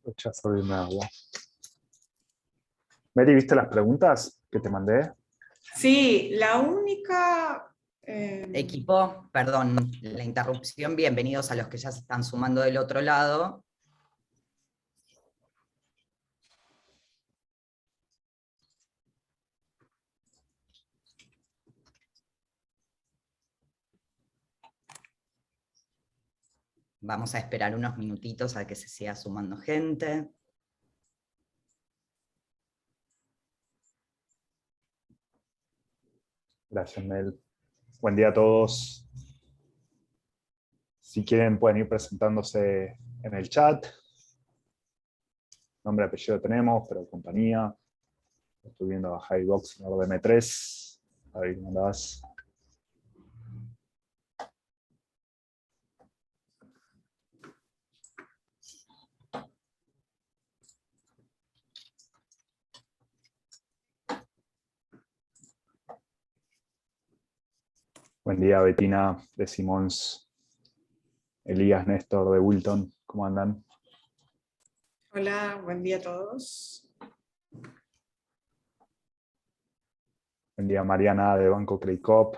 Ya servirme agua. Mary, ¿viste las preguntas que te mandé? Sí, la única... Equipo, perdón la interrupción, bienvenidos a los que ya se están sumando del otro lado. Vamos a esperar unos minutitos a que se siga sumando gente. Gracias, Mel. Buen día a todos. Si quieren pueden ir presentándose en el chat. Nombre y apellido tenemos, pero compañía. Estoy viendo a Javi Boxler de M3. A ver cómo andás. Buen día, Betina de Simons. Elías Néstor de Wilton. ¿Cómo andan? Hola, buen día a todos. Buen día, Mariana de Banco Craycop.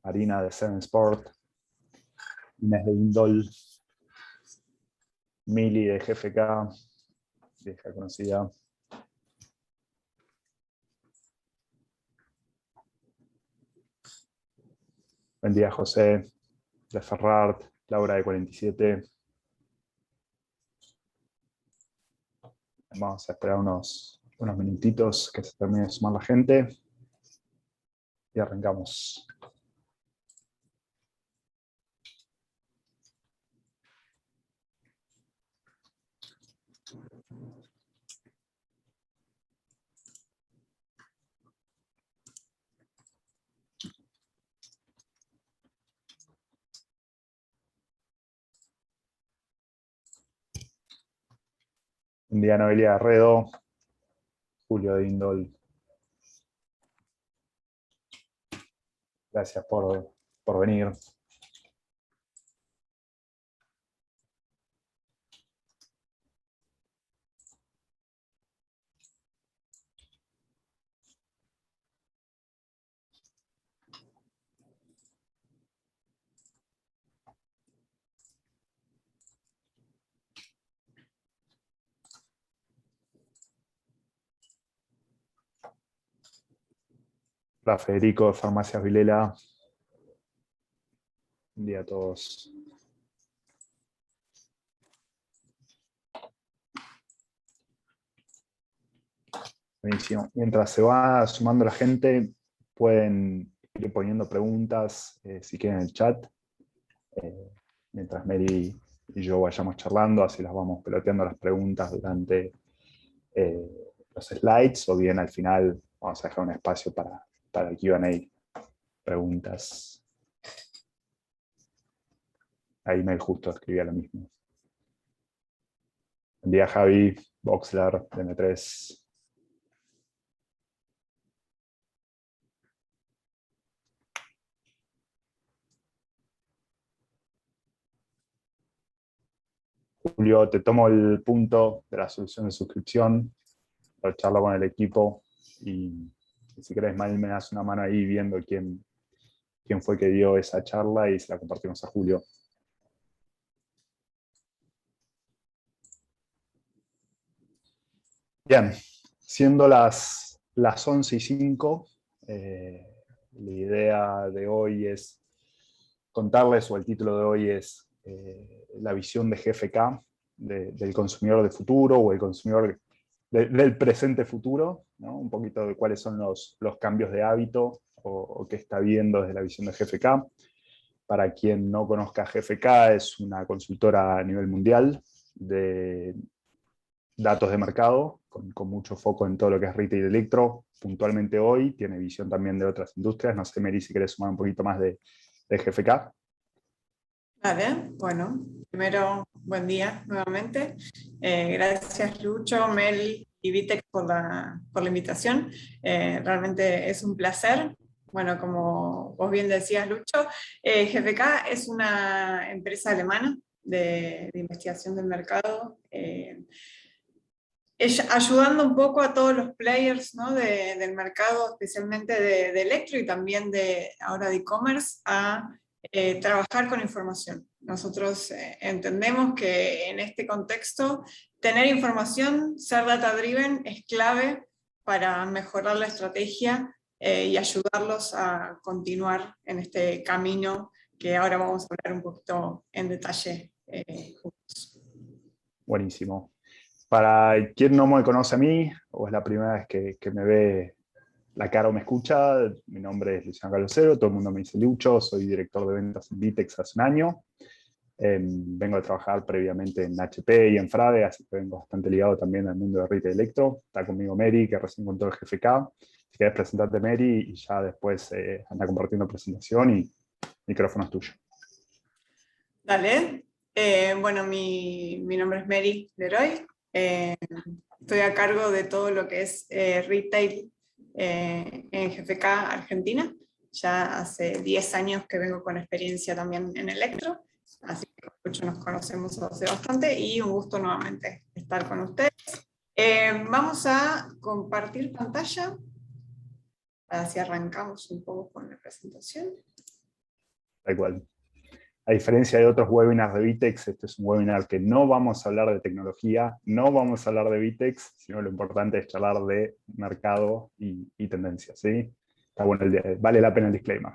Marina de Seven Sport. Inés de Indol. Mili de GFK. Vieja conocida. Buen día, José de Ferrard, Laura de 47. Vamos a esperar unos minutitos que se termine de sumar la gente y arrancamos. Buen día, Noelia Arredo, Julio de Indol. Gracias por venir. Hola, Federico de Farmacias Vilela. Buen día a todos. Buenísimo. Mientras se va sumando la gente, pueden ir poniendo preguntas si quieren en el chat. Mientras Mary y yo vayamos charlando, así las vamos peloteando las preguntas durante los slides, o bien al final vamos a dejar un espacio para el Q&A, preguntas. Ahí Mel justo escribía lo mismo. Buen día, Javi Boxler de M3. Julio, te tomo el punto de la solución de suscripción, lo charlo con el equipo y si querés, Mael, me das una mano ahí viendo quién fue que dio esa charla y se la compartimos a Julio. Bien, siendo las 11:05, la idea de hoy es contarles, o el título de hoy es la visión de GFK, del consumidor de futuro, o el consumidor del presente futuro, ¿no? Un poquito de cuáles son los cambios de hábito o qué está viendo desde la visión de GFK. Para quien no conozca, GFK es una consultora a nivel mundial de datos de mercado, con mucho foco en todo lo que es retail y electro. Puntualmente hoy tiene visión también de otras industrias. No sé, Mary, si querés sumar un poquito más de GFK. Vale, bueno, primero, buen día nuevamente. Gracias, Lucho, Mel y Vitek por la invitación. Realmente es un placer. Bueno, como vos bien decías, Lucho, GFK es una empresa alemana de investigación del mercado, ayudando un poco a todos los players, ¿no? del mercado, especialmente de electro y también ahora de e-commerce, a trabajar con información. Nosotros entendemos que en este contexto tener información, ser data driven es clave para mejorar la estrategia y ayudarlos a continuar en este camino que ahora vamos a hablar un poquito en detalle juntos. Buenísimo. Para quien no me conoce a mí, o es la primera vez que me ve la cara o me escucha, mi nombre es Luciano Calocero, todo el mundo me dice Lucho, soy director de ventas en Vitex hace un año. Vengo a trabajar previamente en HP y en Frade, así que vengo bastante ligado también al mundo de retail electro. Está conmigo Mary, que recién contó el GFK. Si querés presentarte, Mary, y ya después anda compartiendo presentación y micrófono es tuyo. Dale. Bueno, mi nombre es Mary Leroy. Estoy a cargo de todo lo que es retail en GFK Argentina. Ya hace 10 años que vengo con experiencia también en electro, así que muchos nos conocemos hace bastante y un gusto nuevamente estar con ustedes. Vamos a compartir pantalla, así arrancamos un poco con la presentación. Tal cual. A diferencia de otros webinars de Vitex, este es un webinar que no vamos a hablar de tecnología, no vamos a hablar de Vitex, sino lo importante es charlar de mercado y tendencias, ¿sí? Está bueno vale la pena el disclaimer.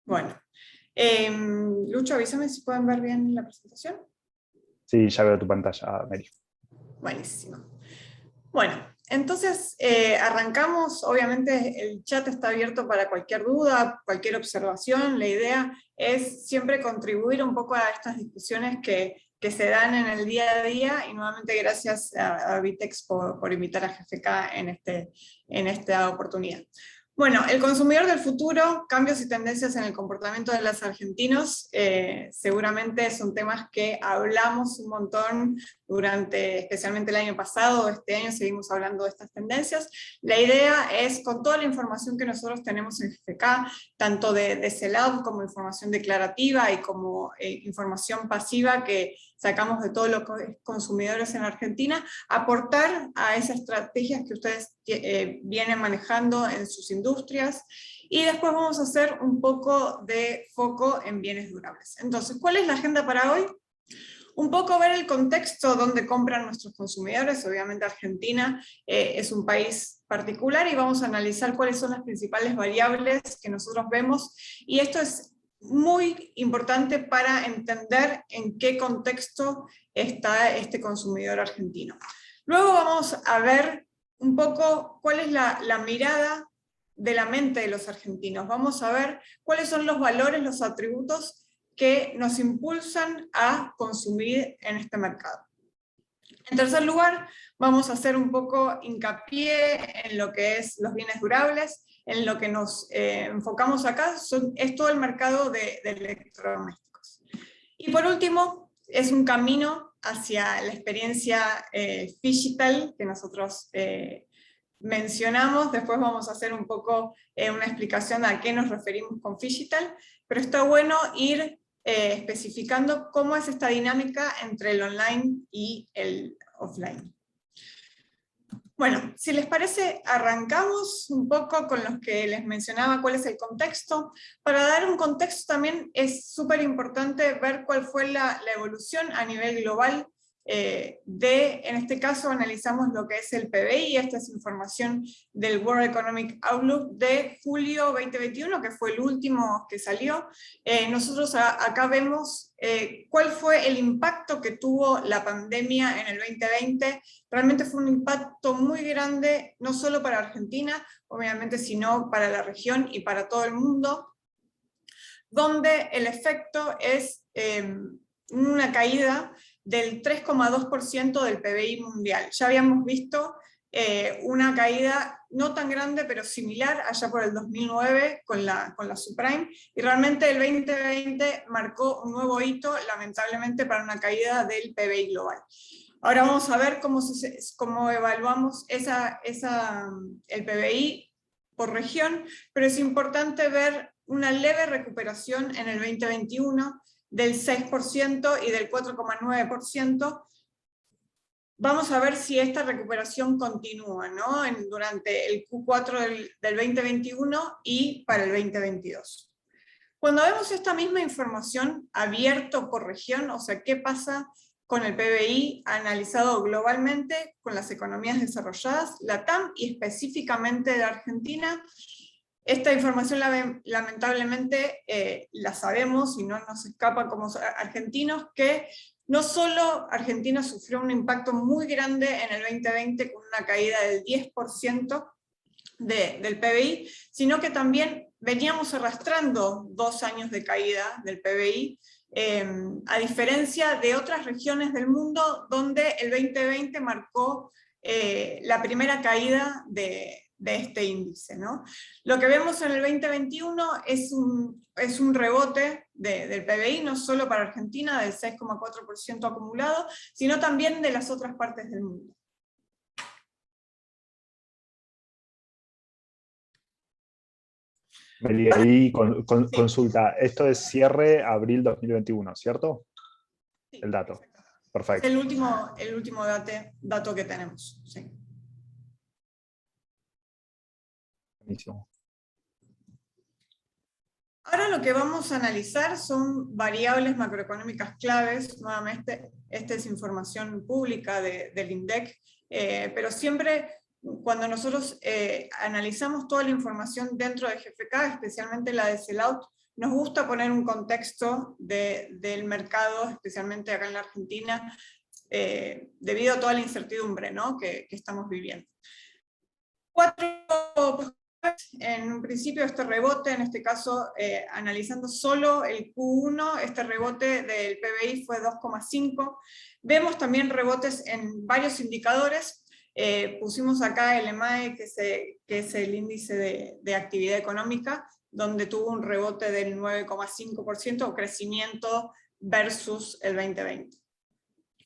Bueno, Lucho, avísame si pueden ver bien la presentación. Sí, ya veo tu pantalla, Mary. Buenísimo. Bueno, entonces arrancamos. Obviamente el chat está abierto para cualquier duda, cualquier observación. La idea es siempre contribuir un poco a estas discusiones que se dan en el día a día, y nuevamente gracias a Vitex por invitar a GFK en esta oportunidad. Bueno, el consumidor del futuro, cambios y tendencias en el comportamiento de los argentinos, seguramente son temas que hablamos un montón durante, especialmente el año pasado. Este año seguimos hablando de estas tendencias. La idea es, con toda la información que nosotros tenemos en GFK, tanto de CELAB como información declarativa y como información pasiva que sacamos de todos los consumidores en Argentina, aportar a esas estrategias que ustedes vienen manejando en sus industrias, y después vamos a hacer un poco de foco en bienes durables. Entonces, ¿cuál es la agenda para hoy? Un poco ver el contexto donde compran nuestros consumidores. Obviamente Argentina es un país particular y vamos a analizar cuáles son las principales variables que nosotros vemos, y esto es muy importante para entender en qué contexto está este consumidor argentino. Luego vamos a ver un poco cuál es la mirada de la mente de los argentinos. Vamos a ver cuáles son los valores, los atributos que nos impulsan a consumir en este mercado. En tercer lugar, vamos a hacer un poco hincapié en lo que es los bienes durables. En lo que nos enfocamos acá es todo el mercado de electrodomésticos. Y por último, es un camino hacia la experiencia phygital que nosotros mencionamos. Después vamos a hacer un poco una explicación a qué nos referimos con phygital, pero está bueno ir especificando cómo es esta dinámica entre el online y el offline. Bueno, si les parece, arrancamos un poco con los que les mencionaba cuál es el contexto. Para dar un contexto también es súper importante ver cuál fue la evolución a nivel global. En este caso analizamos lo que es el PBI. Esta es información del World Economic Outlook de julio 2021, que fue el último que salió. Nosotros acá vemos cuál fue el impacto que tuvo la pandemia en el 2020. Realmente fue un impacto muy grande, no solo para Argentina, obviamente, sino para la región y para todo el mundo, donde el efecto es una caída del 3,2% del PBI mundial. Ya habíamos visto una caída no tan grande, pero similar allá por el 2009 con la subprime, y realmente el 2020 marcó un nuevo hito, lamentablemente, para una caída del PBI global. Ahora vamos a ver cómo evaluamos el PBI por región, pero es importante ver una leve recuperación en el 2021 del 6% y del 4,9%. Vamos a ver si esta recuperación continúa, ¿no? Durante el Q4 del 2021 y para el 2022. Cuando vemos esta misma información abierto por región, o sea, qué pasa con el PBI analizado globalmente con las economías desarrolladas, la TAM y específicamente de Argentina, esta información lamentablemente la sabemos y no nos escapa como argentinos, que no solo Argentina sufrió un impacto muy grande en el 2020 con una caída del 10% del PBI, sino que también veníamos arrastrando 2 años de caída del PBI, a diferencia de otras regiones del mundo donde el 2020 marcó la primera caída de este índice, ¿no? Lo que vemos en el 2021 es un rebote del PBI, no solo para Argentina, del 6,4% acumulado, sino también de las otras partes del mundo. Meli, ahí consulta, esto es cierre abril 2021, ¿cierto? Sí, el dato. exacto. Perfecto. Es el último dato que tenemos. Sí. Buenísimo. Ahora lo que vamos a analizar son variables macroeconómicas claves. Nuevamente, esta es información pública del INDEC, pero siempre cuando nosotros analizamos toda la información dentro de GFK, especialmente la de Sellout, nos gusta poner un contexto del mercado, especialmente acá en la Argentina, debido a toda la incertidumbre, ¿no?, que estamos viviendo. 4, en un principio este rebote, en este caso analizando solo el Q1, este rebote del PBI fue 2,5. Vemos también rebotes en varios indicadores. Pusimos acá el EMAE, que es el índice de actividad económica, donde tuvo un rebote del 9,5% o crecimiento versus el 2020.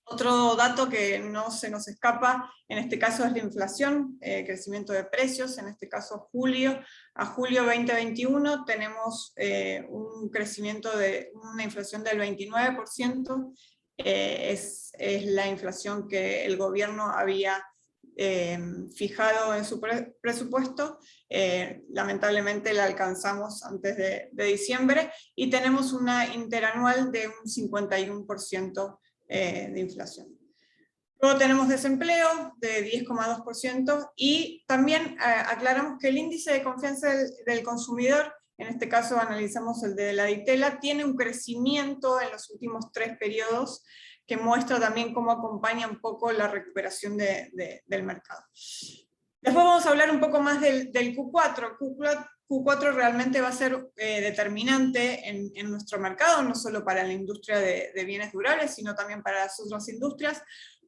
Otro dato que no se nos escapa, en este caso es la inflación, crecimiento de precios, en este caso a julio 2021 tenemos un crecimiento de una inflación del 29%, es la inflación que el gobierno había fijado en su presupuesto, lamentablemente la alcanzamos antes de diciembre, y tenemos una interanual de un 51% de inflación. Luego tenemos desempleo de 10,2% y también aclaramos que el índice de confianza del consumidor, en este caso analizamos el de la Ditela, tiene un crecimiento en los últimos 3 periodos que muestra también cómo acompaña un poco la recuperación del mercado. Después vamos a hablar un poco más del Q4. Q4 realmente va a ser determinante en nuestro mercado, no solo para la industria de bienes durables, sino también para las otras industrias,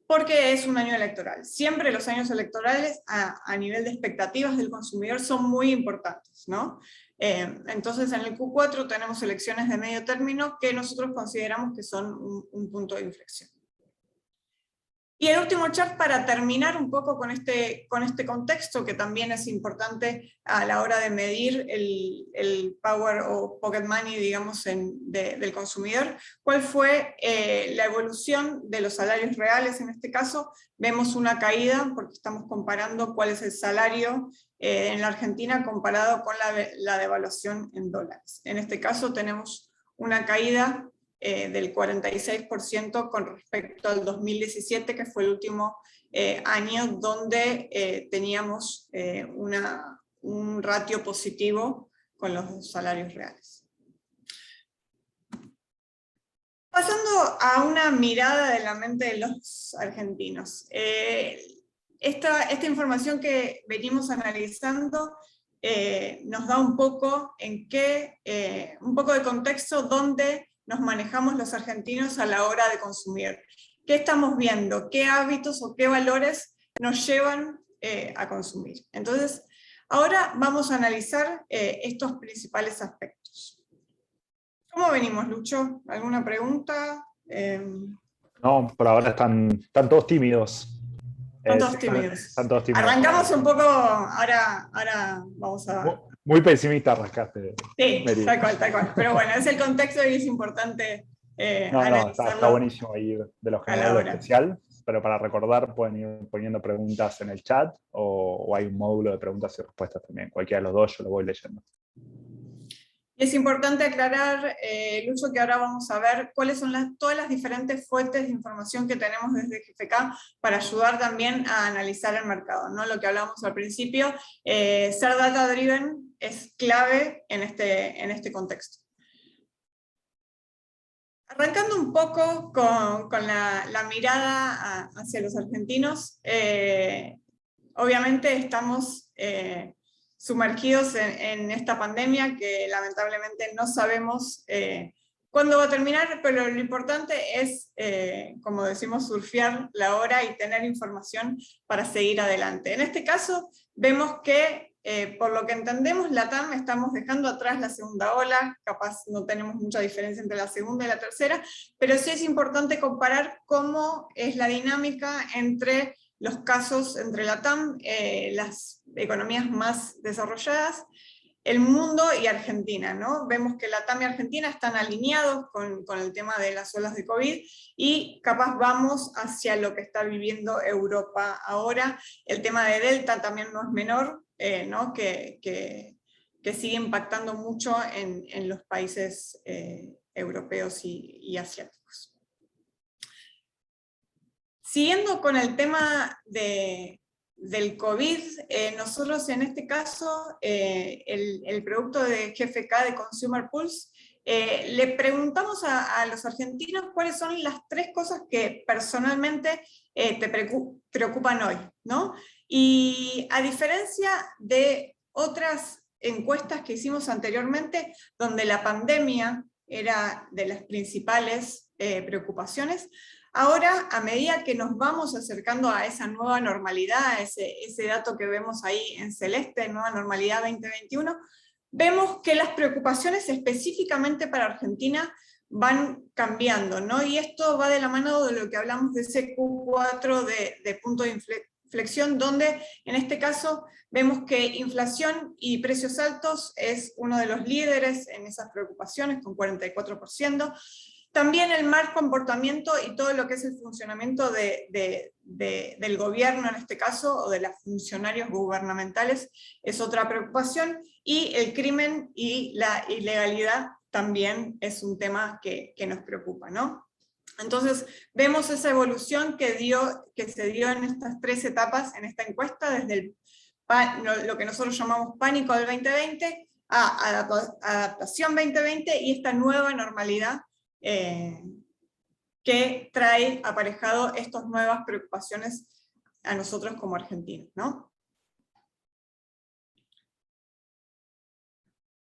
porque es un año electoral. Siempre los años electorales a nivel de expectativas del consumidor son muy importantes, ¿no? Entonces en el Q4 tenemos elecciones de medio término que nosotros consideramos que son un punto de inflexión. Y el último chart para terminar un poco con este contexto, que también es importante a la hora de medir el power o pocket money, digamos, del consumidor. ¿Cuál fue la evolución de los salarios reales? En este caso vemos una caída porque estamos comparando cuál es el salario en la Argentina comparado con la devaluación en dólares. En este caso tenemos una caída del 46% con respecto al 2017, que fue el último año donde teníamos un ratio positivo con los salarios reales. Pasando a una mirada de la mente de los argentinos. Esta información que venimos analizando nos da un poco de contexto donde nos manejamos los argentinos a la hora de consumir. ¿Qué estamos viendo? ¿Qué hábitos o qué valores nos llevan a consumir? Entonces, ahora vamos a analizar estos principales aspectos. ¿Cómo venimos, Lucho? ¿Alguna pregunta? No, por ahora están todos tímidos. Están todos tímidos. Están todos tímidos. Arrancamos un poco, ahora vamos a... Muy pesimista arrancaste. Sí, Mary. tal cual. Pero bueno, es el contexto y es importante está buenísimo ir de lo general a lo especial, pero para recordar pueden ir poniendo preguntas en el chat o hay un módulo de preguntas y respuestas también. Cualquiera de los dos yo lo voy leyendo. Y es importante aclarar, Lucho, que ahora vamos a ver cuáles son todas las diferentes fuentes de información que tenemos desde GFK para ayudar también a analizar el mercado, ¿no? Lo que hablábamos al principio, ser data driven es clave en este contexto. Arrancando un poco con la mirada hacia los argentinos, obviamente estamos sumergidos en esta pandemia que lamentablemente no sabemos cuándo va a terminar, pero lo importante es, como decimos, surfear la ola y tener información para seguir adelante. En este caso, vemos que, por lo que entendemos, LATAM estamos dejando atrás la segunda ola, capaz no tenemos mucha diferencia entre la segunda y la tercera, pero sí es importante comparar cómo es la dinámica entre los casos entre LATAM, las economías más desarrolladas, el mundo y Argentina, ¿no? Vemos que LATAM y Argentina están alineados con el tema de las olas de COVID y capaz vamos hacia lo que está viviendo Europa ahora. El tema de Delta también no es menor, ¿no? que sigue impactando mucho en los países europeos y asiáticos. Siguiendo con el tema del COVID, nosotros en este caso, el producto de GFK de Consumer Pulse, le preguntamos a los argentinos cuáles son las 3 cosas que personalmente te preocupan hoy, ¿no? Y a diferencia de otras encuestas que hicimos anteriormente, donde la pandemia era de las principales preocupaciones, ahora, a medida que nos vamos acercando a esa nueva normalidad, ese dato que vemos ahí en celeste, nueva normalidad 2021, vemos que las preocupaciones específicamente para Argentina van cambiando, ¿no? Y esto va de la mano de lo que hablamos de ese Q4 de punto de inflexión, donde en este caso vemos que inflación y precios altos es uno de los líderes en esas preocupaciones, con 44%. También el mal comportamiento y todo lo que es el funcionamiento del gobierno en este caso, o de los funcionarios gubernamentales, es otra preocupación, y el crimen y la ilegalidad también es un tema que nos preocupa, ¿no? Entonces, vemos esa evolución que se dio en estas 3 etapas en esta encuesta, desde lo que nosotros llamamos pánico del 2020, a adaptación 2020 y esta nueva normalidad que trae aparejado estas nuevas preocupaciones a nosotros como argentinos, ¿no?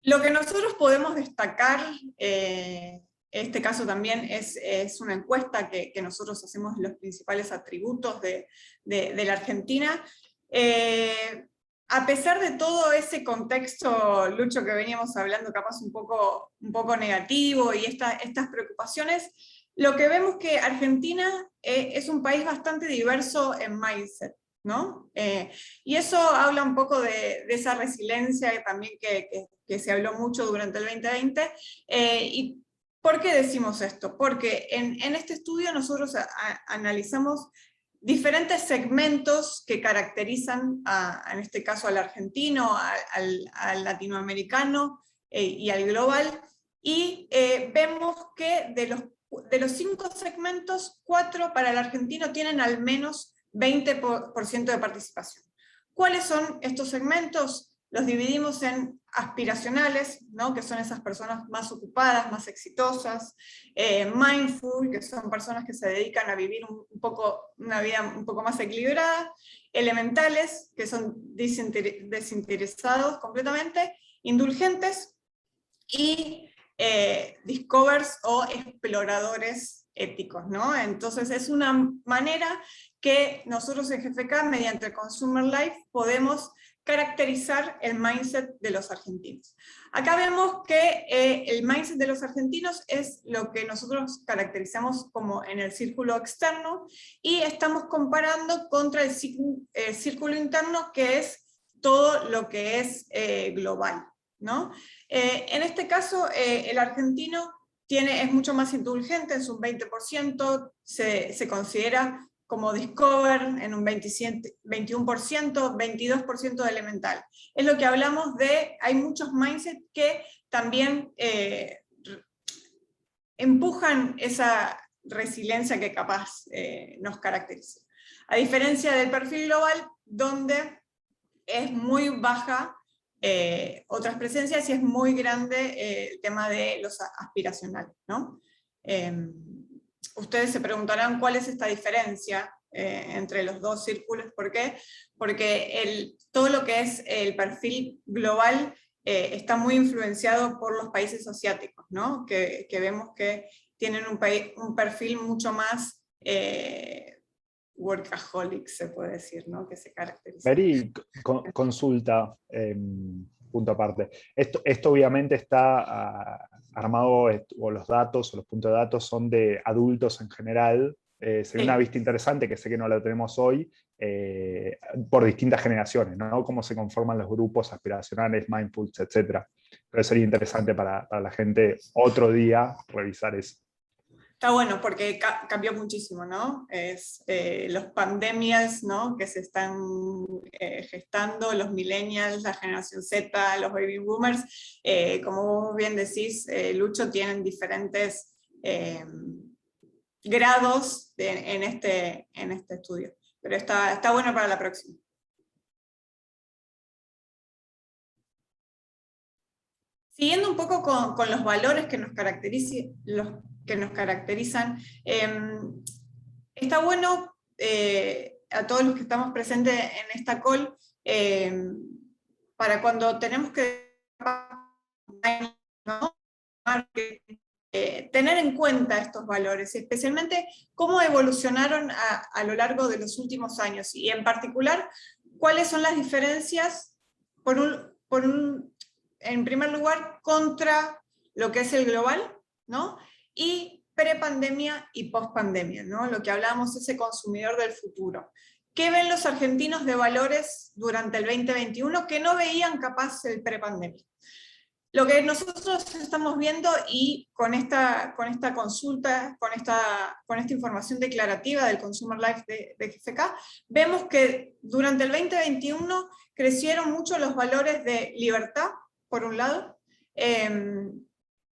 Lo que nosotros podemos destacar, este caso también es una encuesta que nosotros hacemos de los principales atributos de la Argentina. A pesar de todo ese contexto, Lucho, que veníamos hablando capaz un poco negativo y estas preocupaciones, lo que vemos que Argentina es un país bastante diverso en mindset, ¿no? Y eso habla un poco de esa resiliencia también que se habló mucho durante el 2020. ¿Y por qué decimos esto? Porque en este estudio nosotros analizamos diferentes segmentos que caracterizan, en este caso al argentino, al latinoamericano y al global, y vemos que de los 5 segmentos, 4 para el argentino tienen al menos 20% de participación. ¿Cuáles son estos segmentos? Los dividimos en aspiracionales, ¿no? Que son esas personas más ocupadas, más exitosas, mindful, que son personas que se dedican a vivir una vida un poco más equilibrada, elementales, que son desinteresados completamente, indulgentes, y discovers o exploradores éticos, ¿no? Entonces es una manera que nosotros en GFK, mediante Consumer Life, podemos caracterizar el mindset de los argentinos. Acá vemos que el mindset de los argentinos es lo que nosotros caracterizamos como en el círculo externo, y estamos comparando contra el círculo interno, que es todo lo que es global, ¿no? En este caso, el argentino es mucho más indulgente, en su 20%, se considera como Discover en un 21%, 22% de elemental. Es lo que hablamos de, hay muchos mindsets que también empujan esa resiliencia que capaz nos caracteriza. A diferencia del perfil global, donde es muy baja otras presencias y es muy grande el tema de los aspiracionales, ¿no? Ustedes se preguntarán cuál es esta diferencia entre los dos círculos. ¿Por qué? Porque todo lo que es el perfil global está muy influenciado por los países asiáticos, ¿no? Que vemos que tienen un perfil mucho más workaholic, se puede decir, ¿no? Que se caracteriza. Mary, consulta, punto aparte. Esto obviamente está armado, o los datos, o los puntos de datos son de adultos en general. Sería una vista interesante, que sé que no la tenemos hoy, por distintas generaciones, ¿no? Cómo se conforman los grupos aspiracionales, mindfuls, etc. Pero sería interesante para la gente otro día revisar eso. Está bueno porque cambió muchísimo, ¿no? Los pandemias, ¿no? Que se están gestando, los millennials, la generación Z, los baby boomers, como vos bien decís, Lucho, tienen diferentes grados en este estudio. Pero está bueno para la próxima. Siguiendo un poco con los valores que nos caracterizan, está bueno a todos los que estamos presentes en esta call, para cuando tenemos que, ¿no? Tener en cuenta estos valores, especialmente cómo evolucionaron a lo largo de los últimos años, y en particular, cuáles son las diferencias, en primer lugar, contra lo que es el global, ¿no? Y prepandemia y pospandemia, ¿no? Lo que hablábamos, ese consumidor del futuro. ¿Qué ven los argentinos de valores durante el 2021 que no veían capaz el prepandemia? Lo que nosotros estamos viendo, y con esta consulta, con esta información declarativa del Consumer Life de GFK, vemos que durante el 2021 crecieron mucho los valores de libertad, por un lado.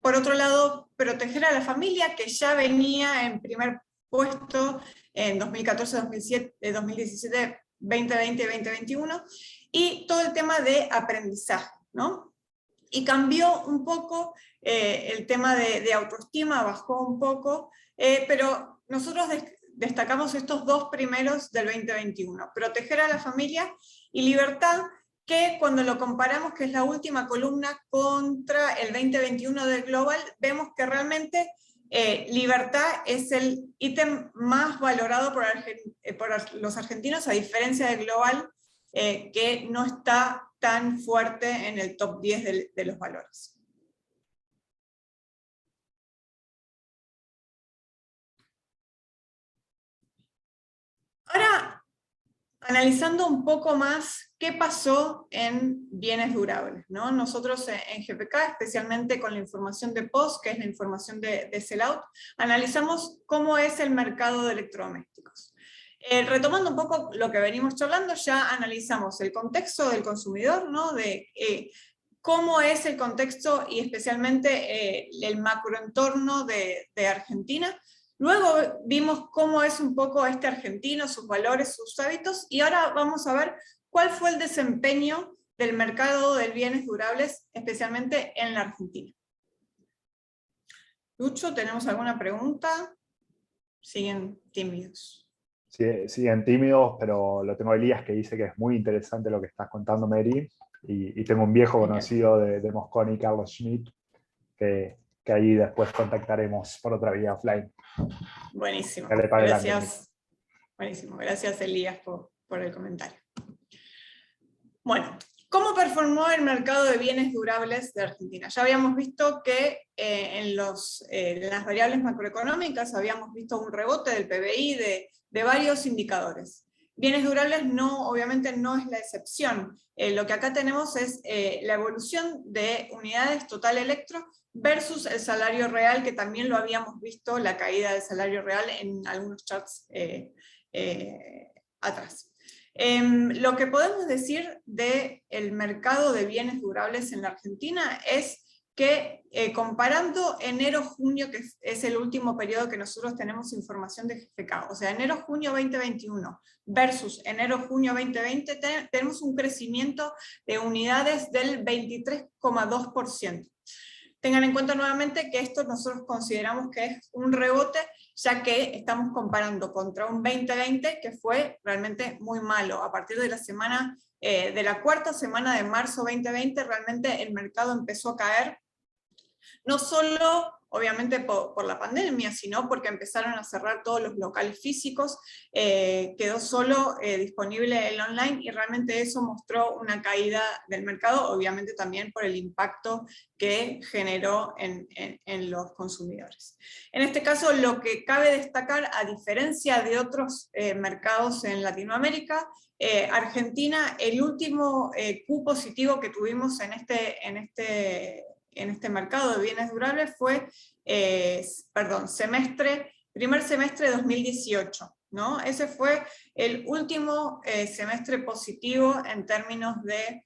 Por otro lado, proteger a la familia, que ya venía en primer puesto en 2014, 2017, 2020, 2021, y todo el tema de aprendizaje, ¿no? Y cambió un poco el tema de autoestima, bajó un poco, pero nosotros destacamos estos dos primeros del 2021, proteger a la familia y libertad, que cuando lo comparamos, que es la última columna, contra el 2021 del global, vemos que realmente libertad es el ítem más valorado por los argentinos, a diferencia del global, que no está tan fuerte en el top 10 de los valores. Ahora, analizando un poco más qué pasó en bienes durables, ¿no? Nosotros en GFK, especialmente con la información de POS, que es la información de sellout, analizamos cómo es el mercado de electrodomésticos. Retomando un poco lo que venimos charlando, ya analizamos el contexto del consumidor, ¿no? De cómo es el contexto y especialmente el macroentorno de Argentina. Luego vimos cómo es un poco este argentino, sus valores, sus hábitos, y ahora vamos a ver cuál fue el desempeño del mercado de bienes durables, especialmente en la Argentina. Lucho, ¿tenemos alguna pregunta? Siguen tímidos. Sí, siguen tímidos, pero lo tengo a Elías, que dice que es muy interesante lo que estás contando, Mary, y tengo un viejo conocido de Mosconi, Carlos Schmidt, que ahí después contactaremos por otra vía offline. Buenísimo, gracias. Adelante. Buenísimo, gracias Elías por el comentario. Bueno, ¿cómo performó el mercado de bienes durables de Argentina? Ya habíamos visto que en las variables macroeconómicas habíamos visto un rebote del PBI de varios indicadores. Bienes durables obviamente no es la excepción. Lo que acá tenemos es la evolución de unidades total electro versus el salario real, que también lo habíamos visto, la caída del salario real en algunos charts atrás. Lo que podemos decir del mercado de bienes durables en la Argentina es que comparando enero-junio, que es el último periodo que nosotros tenemos información de GFK, o sea, enero-junio 2021 versus enero-junio 2020, tenemos un crecimiento de unidades del 23,2%. Tengan en cuenta nuevamente que esto nosotros consideramos que es un rebote, ya que estamos comparando contra un 2020 que fue realmente muy malo. A partir de la cuarta semana de marzo 2020, realmente el mercado empezó a caer, no solo obviamente por la pandemia, sino porque empezaron a cerrar todos los locales físicos, quedó solo disponible el online, y realmente eso mostró una caída del mercado, obviamente también por el impacto que generó en los consumidores. En este caso, lo que cabe destacar, a diferencia de otros mercados en Latinoamérica, Argentina, el último Q positivo que tuvimos en este mercado de bienes durables fue, primer semestre de 2018, ¿no? Ese fue el último semestre positivo en términos de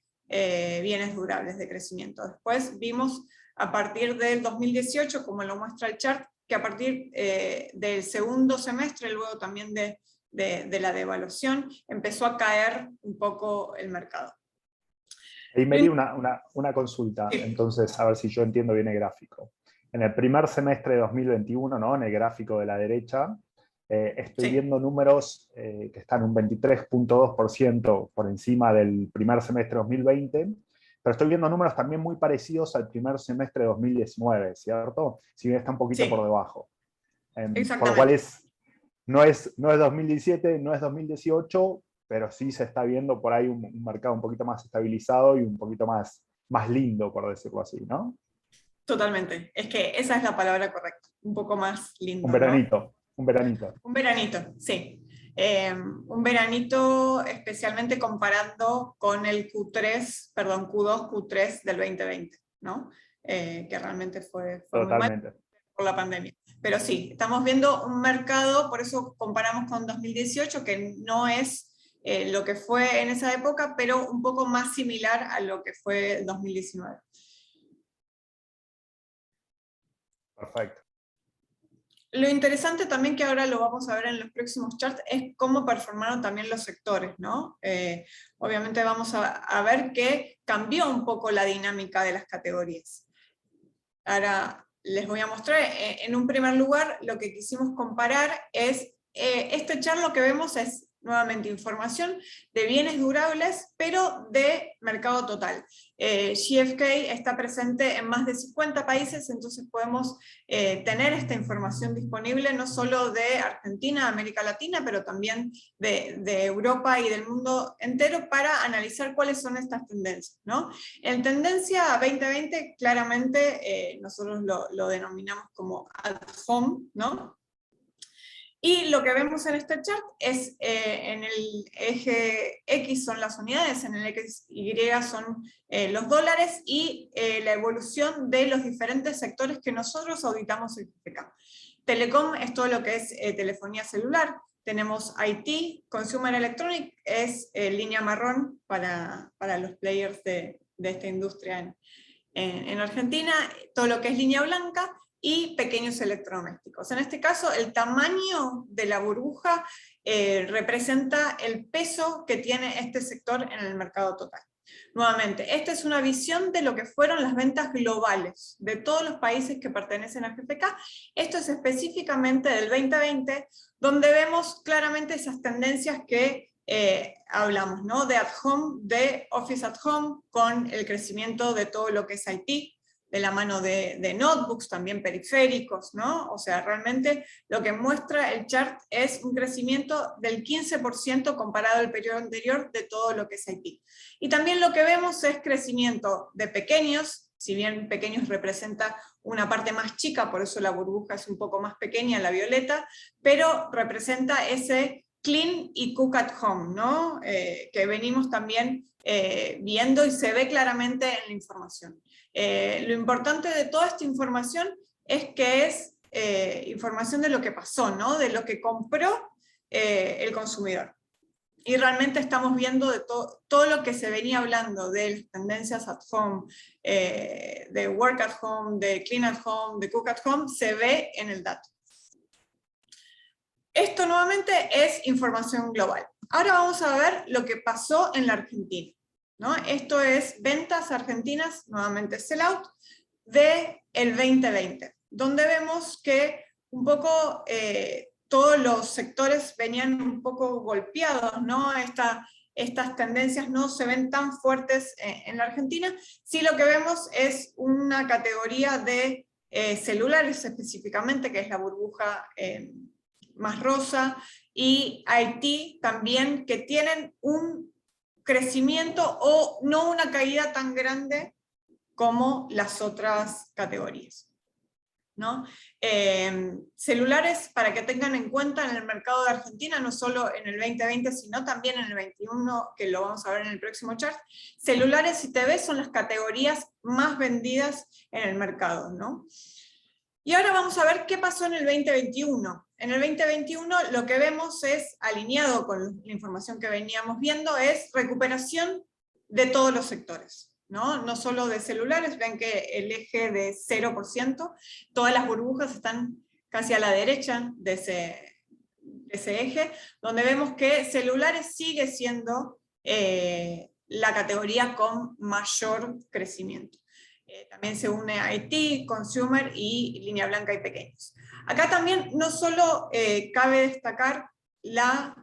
bienes durables de crecimiento. Después vimos a partir del 2018, como lo muestra el chart, que a partir del segundo semestre, luego también de la devaluación, empezó a caer un poco el mercado. Ahí me di una consulta, entonces, a ver si yo entiendo bien el gráfico. En el primer semestre de 2021, ¿no? En el gráfico de la derecha, estoy viendo números que están un 23,2% por encima del primer semestre de 2020, pero estoy viendo números también muy parecidos al primer semestre de 2019, ¿cierto? Si bien está un poquito por debajo. Por lo cual no es 2017, no es 2018, pero sí se está viendo por ahí un mercado un poquito más estabilizado y un poquito más lindo, por decirlo así, ¿no? Totalmente, es que esa es la palabra correcta, un poco más lindo. Un veranito, ¿no? un veranito. Un veranito, sí. Un veranito especialmente comparando con el Q2, Q3 del 2020, ¿no? Que realmente fue muy mal por la pandemia. Pero sí, estamos viendo un mercado, por eso comparamos con 2018, que no es lo que fue en esa época, pero un poco más similar a lo que fue 2019. Perfecto. Lo interesante también, que ahora lo vamos a ver en los próximos charts, es cómo performaron también los sectores, ¿no? Obviamente vamos a ver que cambió un poco la dinámica de las categorías. Ahora les voy a mostrar, en un primer lugar, lo que quisimos comparar es, este chart lo que vemos es nuevamente información de bienes durables, pero de mercado total. GfK está presente en más de 50 países, entonces podemos tener esta información disponible no solo de Argentina, América Latina, pero también de Europa y del mundo entero, para analizar cuáles son estas tendencias, ¿no? En tendencia 2020, claramente nosotros lo denominamos como at home, ¿no? Y lo que vemos en este chart es, en el eje X son las unidades, en el eje Y son los dólares, y la evolución de los diferentes sectores que nosotros auditamos en GFK. Telecom es todo lo que es telefonía celular, tenemos IT, Consumer Electronic, es línea marrón para los players de esta industria en Argentina, todo lo que es línea blanca, y pequeños electrodomésticos. En este caso, el tamaño de la burbuja representa el peso que tiene este sector en el mercado total. Nuevamente, esta es una visión de lo que fueron las ventas globales de todos los países que pertenecen a GFK. Esto es específicamente del 2020, donde vemos claramente esas tendencias que hablamos, ¿no? De at home, de office at home, con el crecimiento de todo lo que es IT, de la mano de notebooks, también periféricos, ¿no? O sea, realmente lo que muestra el chart es un crecimiento del 15% comparado al periodo anterior de todo lo que es IT. Y también lo que vemos es crecimiento de pequeños, si bien pequeños representa una parte más chica, por eso la burbuja es un poco más pequeña, la violeta, pero representa ese clean y cook at home, ¿no? Que venimos también viendo y se ve claramente en la información. Lo importante de toda esta información es que es información de lo que pasó, ¿no? De lo que compró el consumidor. Y realmente estamos viendo de todo lo que se venía hablando de las tendencias at home, de work at home, de clean at home, de cook at home, se ve en el dato. Esto nuevamente es información global. Ahora vamos a ver lo que pasó en la Argentina, ¿no? Esto es ventas argentinas, nuevamente sellout, del 2020, donde vemos que un poco todos los sectores venían un poco golpeados, ¿no? Estas tendencias no se ven tan fuertes en la Argentina. Sí, lo que vemos es una categoría de celulares específicamente, que es la burbuja más rosa, y IT también, que tienen un crecimiento o no una caída tan grande como las otras categorías, ¿no? Celulares, para que tengan en cuenta, en el mercado de Argentina, no solo en el 2020, sino también en el 21, que lo vamos a ver en el próximo chart, celulares y TV son las categorías más vendidas en el mercado, ¿no? Y ahora vamos a ver qué pasó en el 2021. En el 2021 lo que vemos es, alineado con la información que veníamos viendo, es recuperación de todos los sectores, ¿no? No solo de celulares, ven que el eje de 0%, todas las burbujas están casi a la derecha de ese eje, donde vemos que celulares sigue siendo la categoría con mayor crecimiento. También se une IT, Consumer y Línea Blanca y Pequeños. Acá también no solo cabe destacar las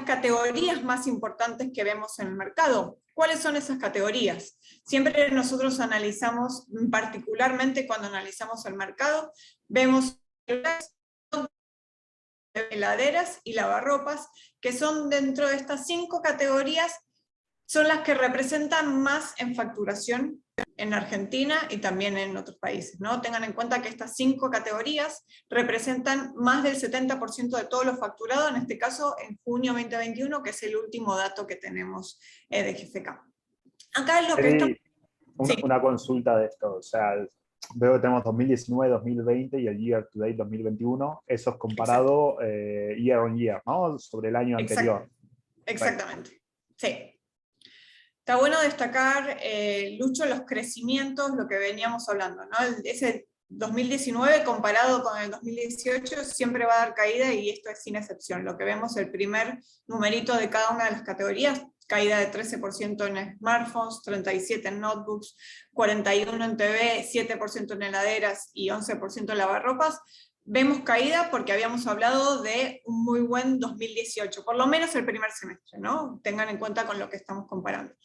categorías más importantes que vemos en el mercado. ¿Cuáles son esas categorías? Siempre nosotros analizamos, particularmente cuando analizamos el mercado, vemos heladeras y lavarropas, que son dentro de estas 5 categorías, son las que representan más en facturación en Argentina y también en otros países, ¿no? Tengan en cuenta que estas 5 categorías representan más del 70% de todo lo facturado, en este caso en junio 2021, que es el último dato que tenemos de GFK. Acá es lo que está... Una consulta de esto, o sea, veo que tenemos 2019, 2020 y el year to date 2021, eso es comparado year on year, ¿no? Sobre el año anterior. Exactamente, sí. Está bueno destacar, Lucho, los crecimientos, lo que veníamos hablando, ¿no? Ese 2019 comparado con el 2018 siempre va a dar caída y esto es sin excepción. Lo que vemos, el primer numerito de cada una de las categorías, caída de 13% en smartphones, 37% en notebooks, 41% en TV, 7% en heladeras y 11% en lavarropas. Vemos caída porque habíamos hablado de un muy buen 2018, por lo menos el primer semestre, ¿no? Tengan en cuenta con lo que estamos comparando.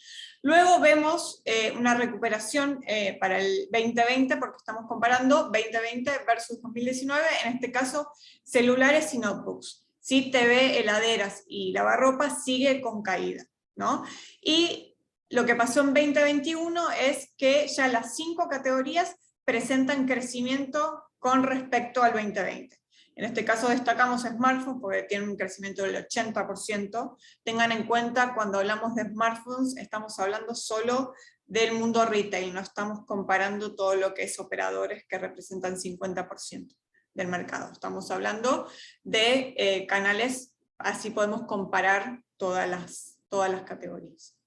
Luego vemos una recuperación para el 2020, porque estamos comparando 2020 versus 2019, en este caso celulares y notebooks. Sí, TV, heladeras y lavarropas sigue con caída, ¿no? Y lo que pasó en 2021 es que ya las 5 categorías presentan crecimiento con respecto al 2020. En este caso destacamos smartphones porque tienen un crecimiento del 80%. Tengan en cuenta, cuando hablamos de smartphones, estamos hablando solo del mundo retail, no estamos comparando todo lo que es operadores que representan 50% del mercado. Estamos hablando de canales, así podemos comparar todas las categorías.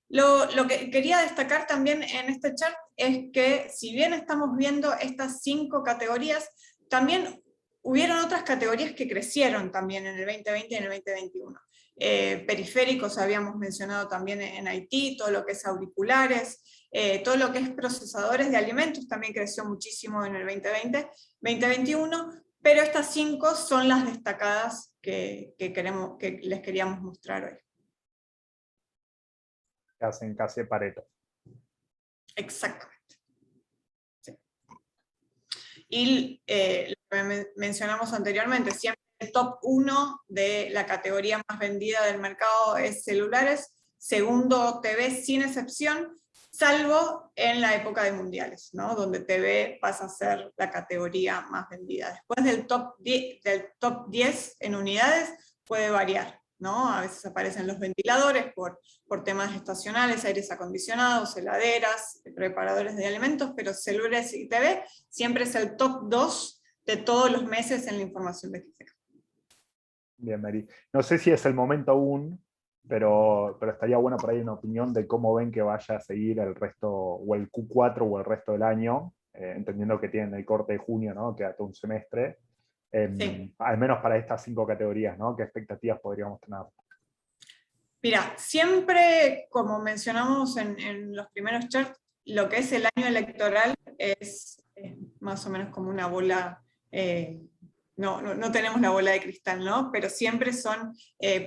Lo que quería destacar también en este chart es que, si bien estamos viendo estas 5 categorías, también hubieron otras categorías que crecieron también en el 2020 y en el 2021. Periféricos habíamos mencionado también en IT, todo lo que es auriculares, todo lo que es procesadores de alimentos también creció muchísimo en el 2020, 2021, pero estas 5 son las destacadas que les queríamos mostrar hoy. Hacen casi Pareto. Exactamente. Y lo que mencionamos anteriormente, siempre el top 1 de la categoría más vendida del mercado es celulares, segundo TV sin excepción, salvo en la época de mundiales, ¿no? Donde TV pasa a ser la categoría más vendida. Después del top 10 en unidades puede variar, ¿no? A veces aparecen los ventiladores por temas estacionales, aires acondicionados, heladeras, preparadores de alimentos, pero celulares y TV siempre es el top 2 de todos los meses en la información de GFK. Bien, Mary. No sé si es el momento aún, pero estaría bueno por ahí una opinión de cómo ven que vaya a seguir el resto, o el Q4 o el resto del año, entendiendo que tienen el corte de junio, ¿no? Queda todo un semestre. Sí. Al menos para estas 5 categorías, ¿no? ¿Qué expectativas podríamos tener? Mira, siempre, como mencionamos en los primeros charts, lo que es el año electoral es más o menos como una bola, no tenemos la bola de cristal, ¿no? Pero siempre son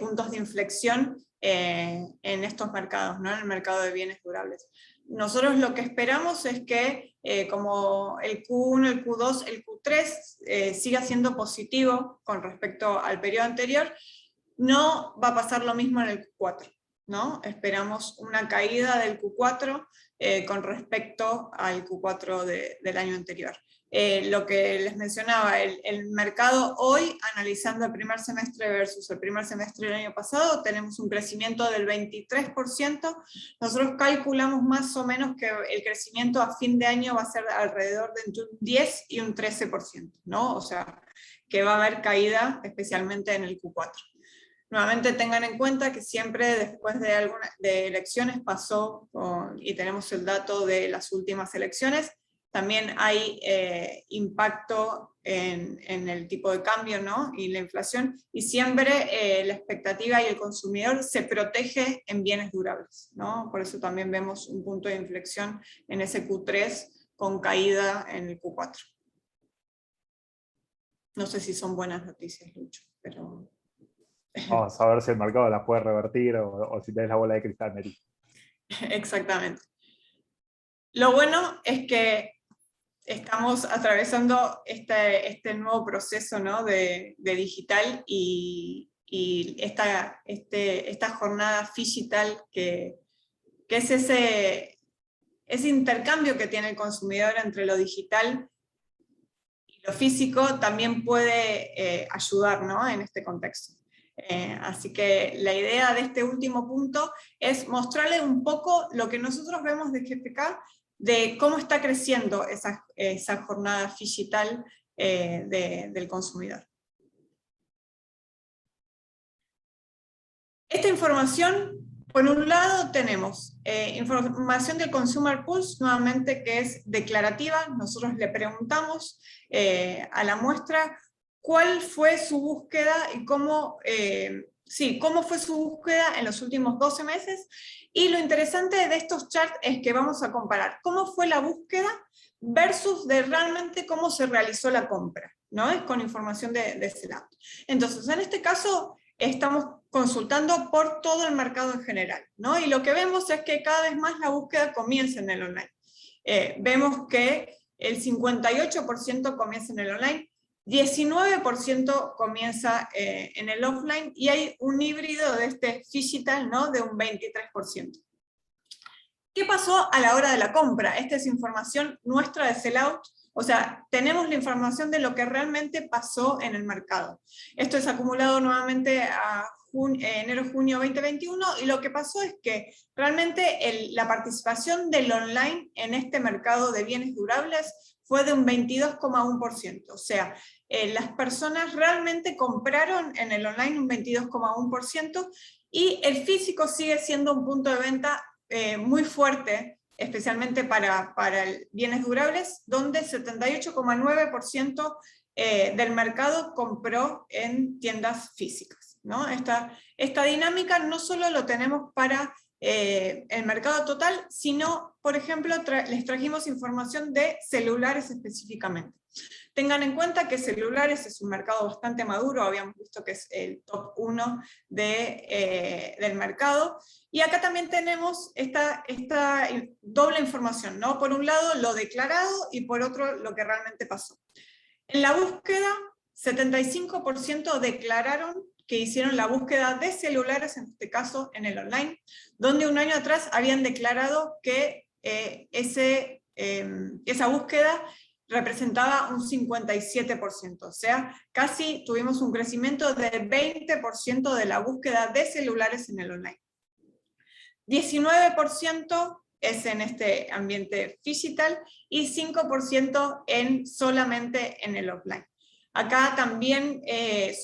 puntos de inflexión en estos mercados, ¿no? En el mercado de bienes durables. Nosotros lo que esperamos es que como el Q1, el Q2, el Q3 siga siendo positivo con respecto al periodo anterior. No va a pasar lo mismo en el Q4, ¿no? Esperamos una caída del Q4 con respecto al Q4 del año anterior. Lo que les mencionaba, el mercado hoy, analizando el primer semestre versus el primer semestre del año pasado, tenemos un crecimiento del 23%. Nosotros calculamos más o menos que el crecimiento a fin de año va a ser alrededor de entre un 10 y un 13%, ¿no? O sea, que va a haber caída, especialmente en el Q4. Nuevamente tengan en cuenta que siempre después de elecciones pasó, y tenemos el dato de las últimas elecciones, también hay impacto en el tipo de cambio, ¿no? Y la inflación, y siempre la expectativa y el consumidor se protege en bienes durables, ¿no? Por eso también vemos un punto de inflexión en ese Q3 con caída en el Q4. No sé si son buenas noticias, Lucho, pero... Vamos a ver si el mercado las puede revertir o si tenés la bola de cristal, Mary. Exactamente. Lo bueno es que estamos atravesando este nuevo proceso, ¿no? de digital y esta jornada digital que es ese intercambio que tiene el consumidor entre lo digital y lo físico, también puede ayudar, ¿no? En este contexto. Así que la idea de este último punto es mostrarle un poco lo que nosotros vemos de GFK, de cómo está creciendo esa jornada digital del consumidor. Esta información, por un lado tenemos información del Consumer Pulse, nuevamente que es declarativa. Nosotros le preguntamos a la muestra cuál fue su búsqueda y cómo fue su búsqueda en los últimos 12 meses. Y lo interesante de estos charts es que vamos a comparar cómo fue la búsqueda versus de realmente cómo se realizó la compra, ¿no? Es con información de ese lado. Entonces, en este caso, estamos consultando por todo el mercado en general, ¿no? Y lo que vemos es que cada vez más la búsqueda comienza en el online. Vemos que el 58% comienza en el online, 19% comienza en el offline, y hay un híbrido de este digital, ¿no? De un 23%. ¿Qué pasó a la hora de la compra? Esta es información nuestra de sellout, o sea, tenemos la información de lo que realmente pasó en el mercado. Esto es acumulado nuevamente a enero-junio 2021, y lo que pasó es que realmente la participación del online en este mercado de bienes durables fue de un 22,1%, o sea, las personas realmente compraron en el online un 22,1%, y el físico sigue siendo un punto de venta muy fuerte, especialmente para bienes durables, donde 78,9% del mercado compró en tiendas físicas, ¿no? Esta dinámica no solo lo tenemos para el mercado total, sino, por ejemplo, les trajimos información de celulares específicamente. Tengan en cuenta que celulares es un mercado bastante maduro, habíamos visto que es el top 1 del mercado, y acá también tenemos esta doble información, ¿no? Por un lado lo declarado y por otro lo que realmente pasó. En la búsqueda, 75% declararon que hicieron la búsqueda de celulares, en este caso en el online, donde un año atrás habían declarado que esa búsqueda representaba un 57%, o sea, casi tuvimos un crecimiento de 20% de la búsqueda de celulares en el online. 19% es en este ambiente digital y 5% solamente en el offline. Acá también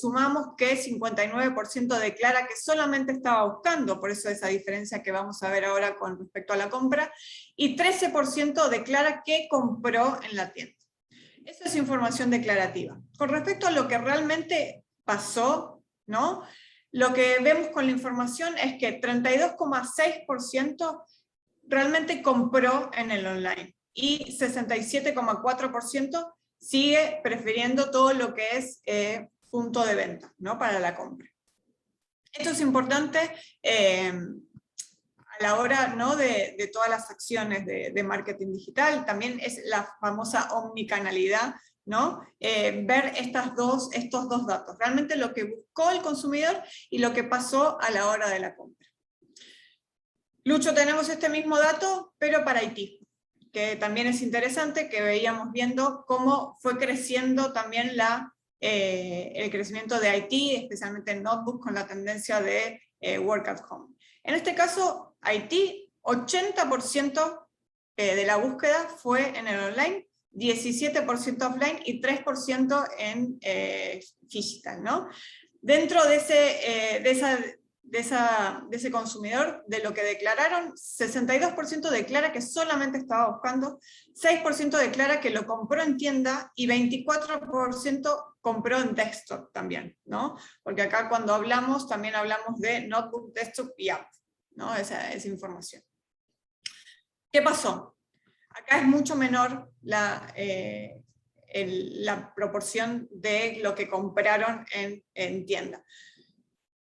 sumamos que 59% declara que solamente estaba buscando, por eso esa diferencia que vamos a ver ahora con respecto a la compra, y 13% declara que compró en la tienda. Esa es información declarativa. Con respecto a lo que realmente pasó, ¿no? Lo que vemos con la información es que 32,6% realmente compró en el online y 67,4% sigue prefiriendo todo lo que es punto de venta, ¿no? Para la compra. Esto es importante a la hora, ¿no? de todas las acciones de marketing digital. También es la famosa omnicanalidad, ¿no? Ver estos dos datos, realmente lo que buscó el consumidor y lo que pasó a la hora de la compra. Lucho, tenemos este mismo dato, pero para Haití, que también es interesante, que veíamos viendo cómo fue creciendo también el crecimiento de Haití, especialmente en notebook, con la tendencia de work at home. En este caso, Haití, 80% de la búsqueda fue en el online, 17% offline y 3% en digital, ¿no? Dentro de ese consumidor, de lo que declararon, 62% declara que solamente estaba buscando, 6% declara que lo compró en tienda y 24% compró en desktop también, ¿no? Porque acá cuando hablamos, también hablamos de notebook, desktop y app, ¿no? Esa información. ¿Qué pasó? Acá es mucho menor la proporción de lo que compraron en tienda.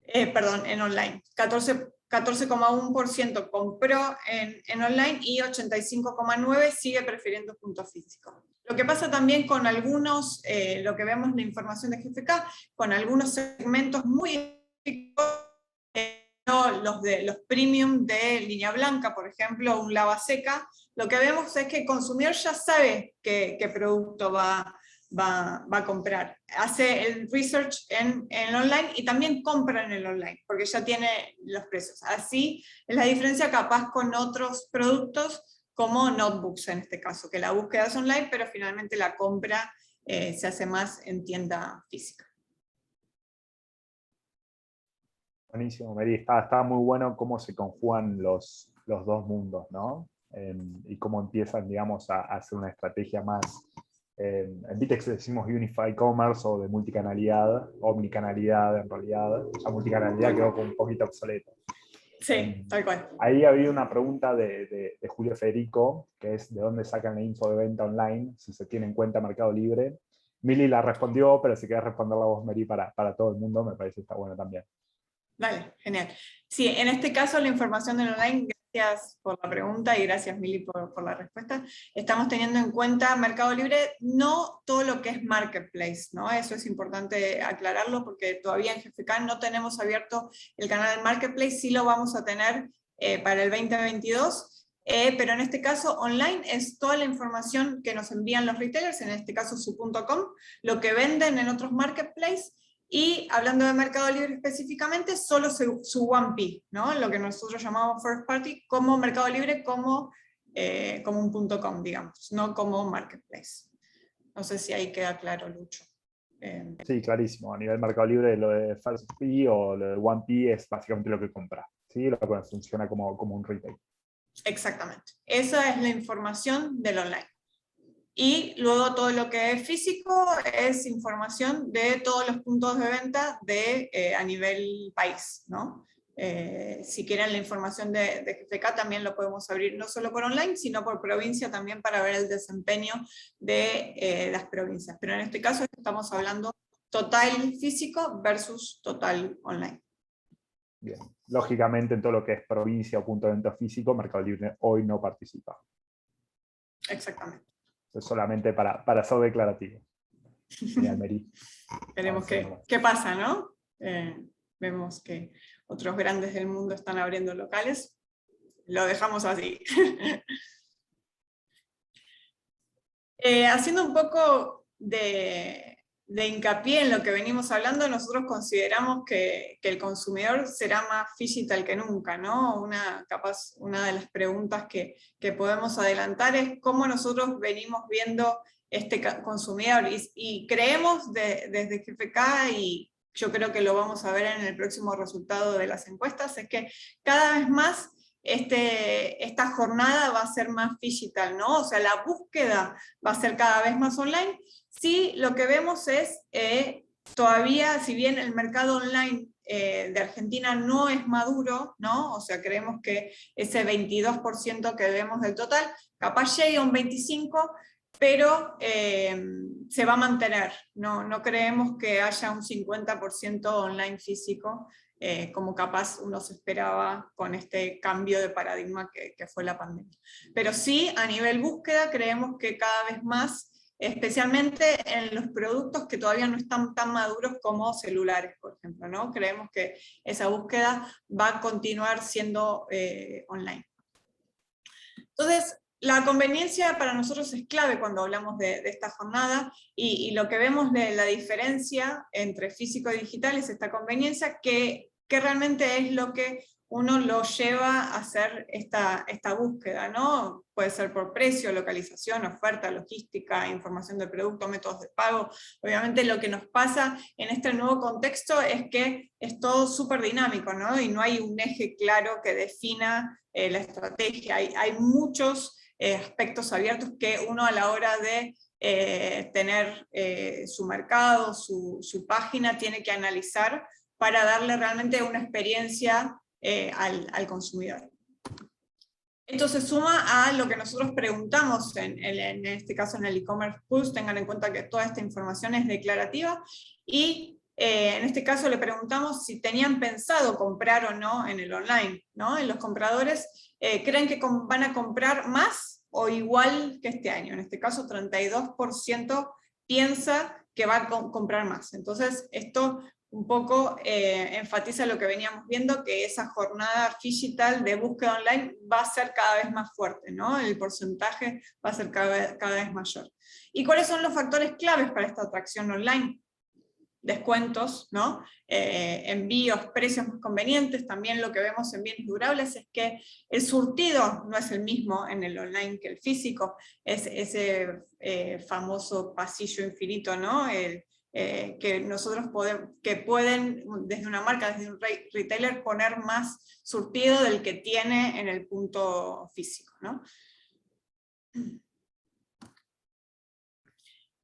En online. 14,1% compró en online y 85,9% sigue prefiriendo puntos físicos. Lo que pasa también con algunos, lo que vemos en la información de GFK, con algunos segmentos muy los premium de línea blanca, por ejemplo, un lava seca, lo que vemos es que el consumidor ya sabe qué producto va a comprar. Hace el research en online y también compra en el online, porque ya tiene los precios. Así es la diferencia capaz con otros productos como notebooks en este caso, que la búsqueda es online, pero finalmente la compra se hace más en tienda física. Buenísimo, Mary. Está muy bueno cómo se conjugan los dos mundos, ¿no? Y cómo empiezan, digamos, a hacer una estrategia más, en Vitex decimos Unified Commerce o de multicanalidad, omnicanalidad en realidad. La multicanalidad quedó un poquito obsoleta. Sí, tal cual. Ahí había una pregunta de Julio Federico, que es de dónde sacan la info de venta online, si se tiene en cuenta Mercado Libre. Mili la respondió, pero si querés responderla vos, Mary, para todo el mundo, me parece que está bueno también. Vale, genial. Sí, en este caso la información del online, gracias por la pregunta y gracias Mili por la respuesta. Estamos teniendo en cuenta Mercado Libre, no todo lo que es Marketplace, ¿no? Eso es importante aclararlo porque todavía en GFK no tenemos abierto el canal de Marketplace, sí lo vamos a tener para el 2022, pero en este caso online es toda la información que nos envían los retailers, en este caso su.com, lo que venden en otros Marketplace. Y hablando de Mercado Libre específicamente, solo su 1P, ¿no? Lo que nosotros llamamos first party, como Mercado Libre, como un .com, digamos, no como marketplace. No sé si ahí queda claro, Lucho. Sí, clarísimo. A nivel Mercado Libre, lo de first P o lo de 1P es básicamente lo que compra, ¿sí? Lo que funciona como un retail. Exactamente. Esa es la información del online. Y luego todo lo que es físico es información de todos los puntos de venta a nivel país, ¿no? Si quieren la información de GFK también lo podemos abrir no solo por online, sino por provincia también para ver el desempeño de las provincias. Pero en este caso estamos hablando total físico versus total online. Bien. Lógicamente en todo lo que es provincia o punto de venta físico, Mercado Libre hoy no participa. Exactamente. Es solamente para ser declarativo. Veremos qué pasa, ¿no? Vemos que otros grandes del mundo están abriendo locales. Lo dejamos así. Haciendo un poco de hincapié en lo que venimos hablando, nosotros consideramos que el consumidor será más digital que nunca, ¿no? Una de las preguntas que podemos adelantar es cómo nosotros venimos viendo este consumidor, y creemos desde GFK, y yo creo que lo vamos a ver en el próximo resultado de las encuestas, es que cada vez más esta jornada va a ser más digital, ¿no? O sea, la búsqueda va a ser cada vez más online. Sí, lo que vemos es, todavía, si bien el mercado online de Argentina no es maduro, ¿no? O sea, creemos que ese 22% que vemos del total, capaz llega a un 25%, pero se va a mantener. No creemos que haya un 50% online físico, como capaz uno se esperaba con este cambio de paradigma que fue la pandemia. Pero sí, a nivel búsqueda, creemos que cada vez más, especialmente en los productos que todavía no están tan maduros como celulares, por ejemplo, ¿no? Creemos que esa búsqueda va a continuar siendo online. Entonces, la conveniencia para nosotros es clave cuando hablamos de esta jornada, y lo que vemos de la diferencia entre físico y digital es esta conveniencia que realmente es lo que uno lo lleva a hacer esta búsqueda, ¿no? Puede ser por precio, localización, oferta, logística, información del producto, métodos de pago. Obviamente lo que nos pasa en este nuevo contexto es que es todo súper dinámico, ¿no? Y no hay un eje claro que defina la estrategia. Hay muchos aspectos abiertos que uno, a la hora de tener su mercado, su página, tiene que analizar para darle realmente una experiencia al consumidor. Esto se suma a lo que nosotros preguntamos en este caso en el e-commerce Pulse. Tengan en cuenta que toda esta información es declarativa, y en este caso le preguntamos si tenían pensado comprar o no en el online, ¿no? Y los compradores creen que van a comprar más o igual que este año. En este caso 32% piensa que va a comprar más. Entonces esto un poco enfatiza lo que veníamos viendo, que esa jornada digital de búsqueda online va a ser cada vez más fuerte, ¿no? El porcentaje va a ser cada vez mayor. ¿Y cuáles son los factores claves para esta atracción online? Descuentos, ¿no? Envíos, precios más convenientes. También lo que vemos en bienes durables es que el surtido no es el mismo en el online que el físico. Es ese famoso pasillo infinito, ¿no? Que nosotros pueden desde una marca, desde un retailer, poner más surtido del que tiene en el punto físico, ¿no?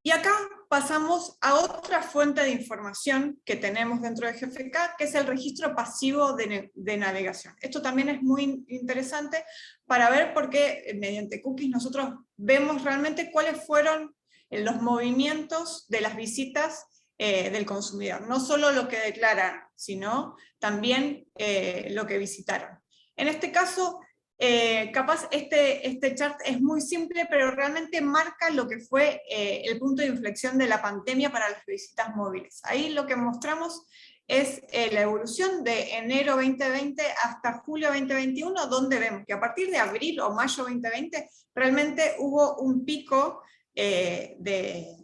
Y acá pasamos a otra fuente de información que tenemos dentro de GFK, que es el registro pasivo de navegación. Esto también es muy interesante para ver, porque mediante cookies nosotros vemos realmente cuáles fueron los movimientos de las visitas del consumidor. No solo lo que declaran, sino también lo que visitaron. En este caso, capaz este chart es muy simple, pero realmente marca lo que fue el punto de inflexión de la pandemia para las visitas móviles. Ahí lo que mostramos es la evolución de enero 2020 hasta julio 2021, donde vemos que a partir de abril o mayo 2020 realmente hubo un pico de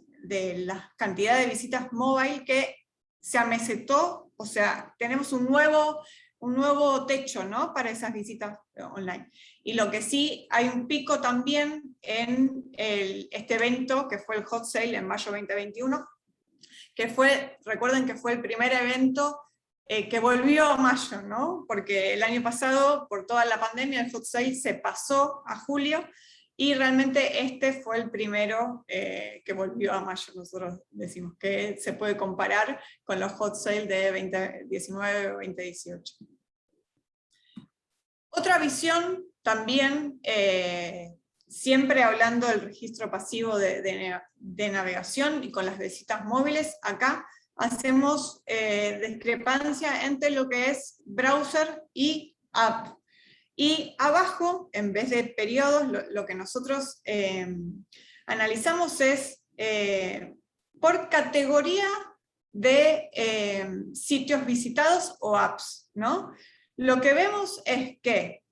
la cantidad de visitas móvil que se amesetó. O sea, tenemos un nuevo techo, ¿no? Para esas visitas online. Y lo que sí, hay un pico también en este evento que fue el Hot Sale en mayo 2021, que fue, recuerden que fue el primer evento que volvió a mayo, ¿no? Porque el año pasado, por toda la pandemia, el Hot Sale se pasó a julio, y realmente este fue el primero que volvió a mayo. Nosotros decimos que se puede comparar con los Hot Sale de 2019 o 2018. Otra visión también, siempre hablando del registro pasivo de navegación y con las visitas móviles, acá hacemos discrepancia entre lo que es browser y app. Y abajo, en vez de periodos, lo que nosotros analizamos es por categoría de sitios visitados o apps, ¿no? Lo que vemos es que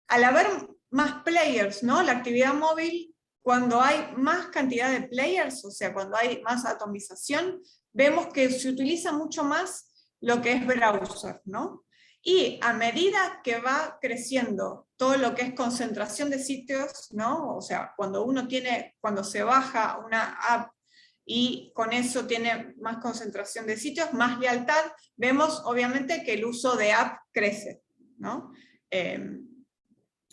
al haber más players, ¿no? La actividad móvil, cuando hay más cantidad de players, o sea, cuando hay más atomización, vemos que se utiliza mucho más lo que es browser, ¿no? Y a medida que va creciendo todo lo que es concentración de sitios, ¿no? O sea, cuando se baja una app y con eso tiene más concentración de sitios, más lealtad, vemos obviamente que el uso de app crece, ¿no?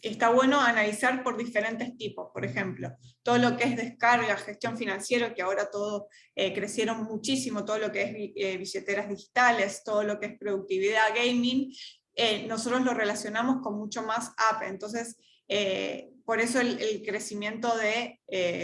Está bueno analizar por diferentes tipos, por ejemplo, todo lo que es descarga, gestión financiera, que ahora todo crecieron muchísimo, todo lo que es billeteras digitales, todo lo que es productividad, gaming, nosotros lo relacionamos con mucho más app, entonces por eso el crecimiento de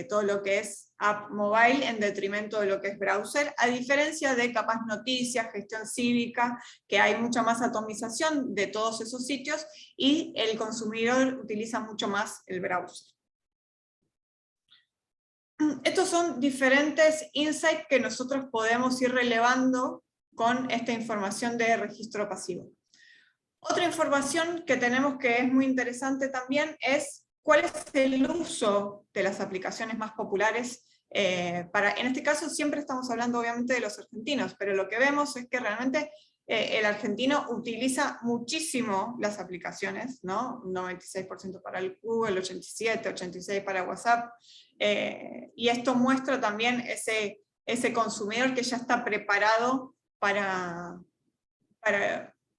todo lo que es app mobile en detrimento de lo que es browser, a diferencia de capaz noticias, gestión cívica, que hay mucha más atomización de todos esos sitios y el consumidor utiliza mucho más el browser. Estos son diferentes insights que nosotros podemos ir relevando con esta información de registro pasivo. Otra información que tenemos que es muy interesante también es cuál es el uso de las aplicaciones más populares. En este caso siempre estamos hablando obviamente de los argentinos, pero lo que vemos es que realmente el argentino utiliza muchísimo las aplicaciones, ¿no? Un 96% para el Google, 87%, 86% para WhatsApp, y esto muestra también ese consumidor que ya está preparado para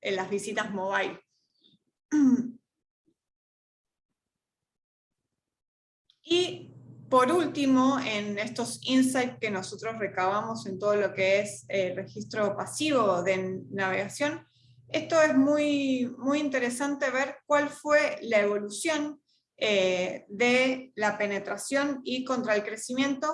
en las visitas mobile. Y por último, en estos insights que nosotros recabamos en todo lo que es registro pasivo de navegación, esto es muy, muy interesante ver cuál fue la evolución de la penetración y contra el crecimiento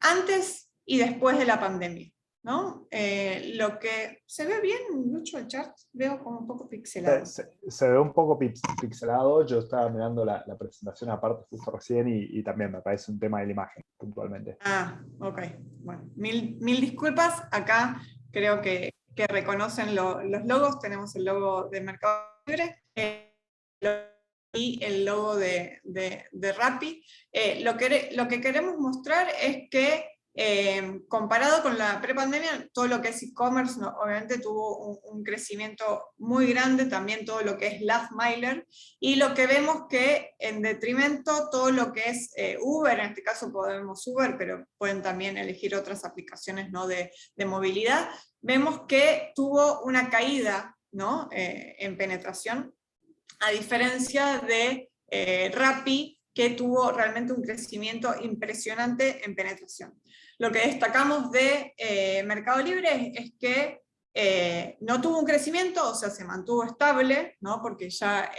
antes y después de la pandemia, ¿no? Lo que se ve bien, mucho el chart, veo como un poco pixelado. Se ve un poco pixelado, yo estaba mirando la presentación aparte justo recién y también me parece un tema de la imagen, puntualmente. Ah, ok, bueno, mil disculpas, acá creo que reconocen los logos, tenemos el logo de Mercado Libre y el logo de Rappi. Lo que queremos mostrar es que comparado con la prepandemia, todo lo que es e-commerce obviamente tuvo un crecimiento muy grande, también todo lo que es last miler, y lo que vemos que en detrimento todo lo que es Uber, en este caso podemos Uber, pero pueden también elegir otras aplicaciones, ¿no? de movilidad, vemos que tuvo una caída, ¿no? En penetración, a diferencia de Rappi, que tuvo realmente un crecimiento impresionante en penetración. Lo que destacamos de Mercado Libre es que no tuvo un crecimiento, o sea, se mantuvo estable, ¿no? Porque ya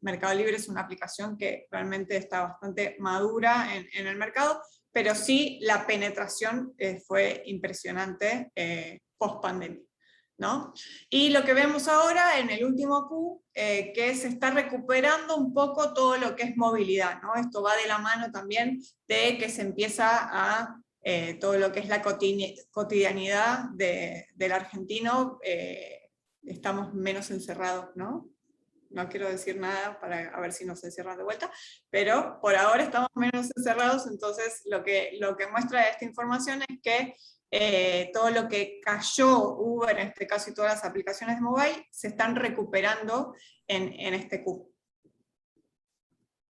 Mercado Libre es una aplicación que realmente está bastante madura en el mercado, pero sí la penetración fue impresionante post pandemia, ¿no? Y lo que vemos ahora en el último Q, que se está recuperando un poco todo lo que es movilidad, ¿no? Esto va de la mano también de que se empieza a todo lo que es la cotidianidad del argentino, estamos menos encerrados, ¿no? No quiero decir nada para ver si nos encierran de vuelta, pero por ahora estamos menos encerrados, entonces lo que muestra esta información es que todo lo que cayó Uber, en este caso, y todas las aplicaciones de mobile, se están recuperando en este Q.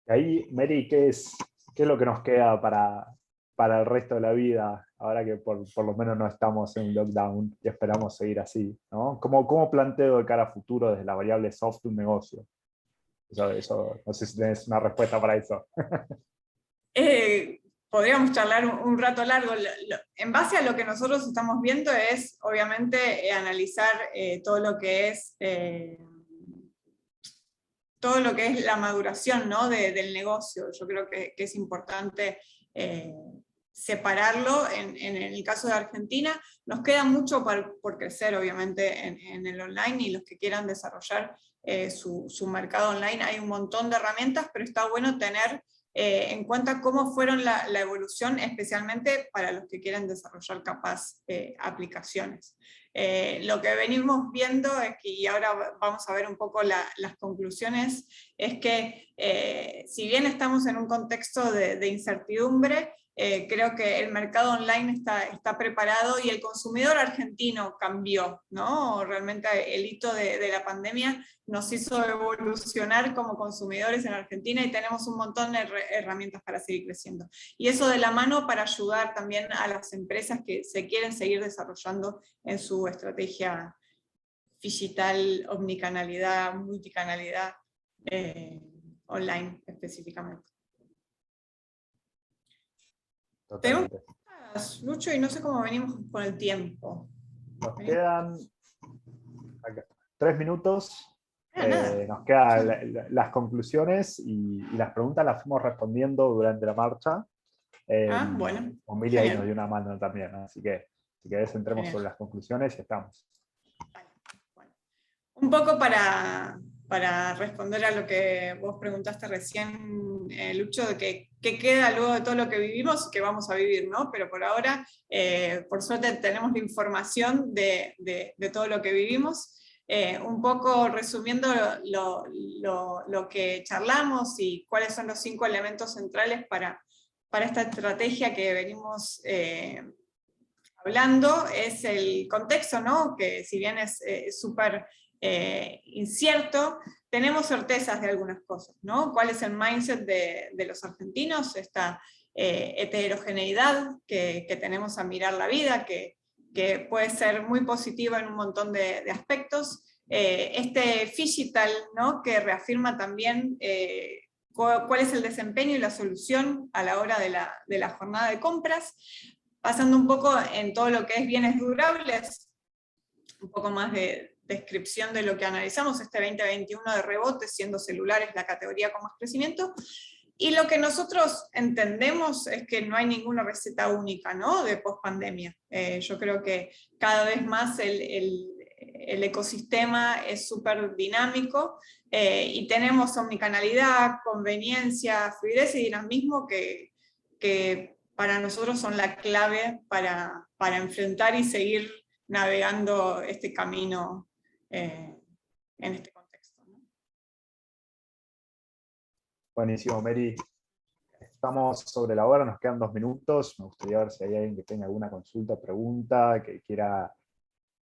Y ahí, Mary, ¿qué es lo que nos queda para el resto de la vida, ahora que por lo menos no estamos en lockdown y esperamos seguir así, ¿no? ¿Cómo planteo de cara a futuro desde la variable soft un negocio? Eso, no sé si tenés una respuesta para eso. Podríamos charlar un rato largo. En base a lo que nosotros estamos viendo es, obviamente, analizar todo lo que es todo lo que es la maduración, ¿no? del negocio. Yo creo que es importante separarlo. En el caso de Argentina, nos queda mucho por crecer, obviamente, en el online, y los que quieran desarrollar su mercado online, hay un montón de herramientas, pero está bueno tener en cuenta cómo fueron la evolución, especialmente para los que quieren desarrollar capaz aplicaciones. Lo que venimos viendo es que, y ahora vamos a ver un poco las conclusiones, es que si bien estamos en un contexto de incertidumbre, creo que el mercado online está preparado y el consumidor argentino cambió, ¿no? Realmente el hito de la pandemia nos hizo evolucionar como consumidores en Argentina, y tenemos un montón de herramientas para seguir creciendo. Y eso de la mano para ayudar también a las empresas que se quieren seguir desarrollando en su estrategia digital, omnicanalidad, multicanalidad, online específicamente. Tenemos preguntas, Lucho, y no sé cómo venimos con el tiempo. Nos quedan 3 minutos. Nada. Nos quedan las conclusiones y las preguntas las fuimos respondiendo durante la marcha. Bueno. Emilia ahí nos dio una mano también, ¿no? Así que si querés entremos sobre las conclusiones y estamos. Vale. Bueno. Un poco para responder a lo que vos preguntaste recién, Lucho, de qué queda luego de todo lo que vivimos, que vamos a vivir, ¿no? Pero por ahora, por suerte, tenemos la información de todo lo que vivimos. Un poco resumiendo lo que charlamos y cuáles son los 5 elementos centrales para esta estrategia que venimos hablando, es el contexto, ¿no? Que si bien es súper incierto, tenemos certezas de algunas cosas, ¿no? ¿Cuál es el mindset de los argentinos? Esta heterogeneidad que tenemos a mirar la vida, que puede ser muy positiva en un montón de aspectos. Este digital, ¿no? Que reafirma también cuál es el desempeño y la solución a la hora de la jornada de compras. Pasando un poco en todo lo que es bienes durables, un poco más de descripción de lo que analizamos, este 2021 de rebote, siendo celulares la categoría con más crecimiento. Y lo que nosotros entendemos es que no hay ninguna receta única, ¿no? De post-pandemia. Yo creo que cada vez más el ecosistema es súper dinámico, y tenemos omnicanalidad, conveniencia, fluidez y dinamismo que para nosotros son la clave para enfrentar y seguir navegando este camino en este contexto, ¿no? Buenísimo, Mary. Estamos sobre la hora, nos quedan 2 minutos. Me gustaría ver si hay alguien que tenga alguna consulta, pregunta, que quiera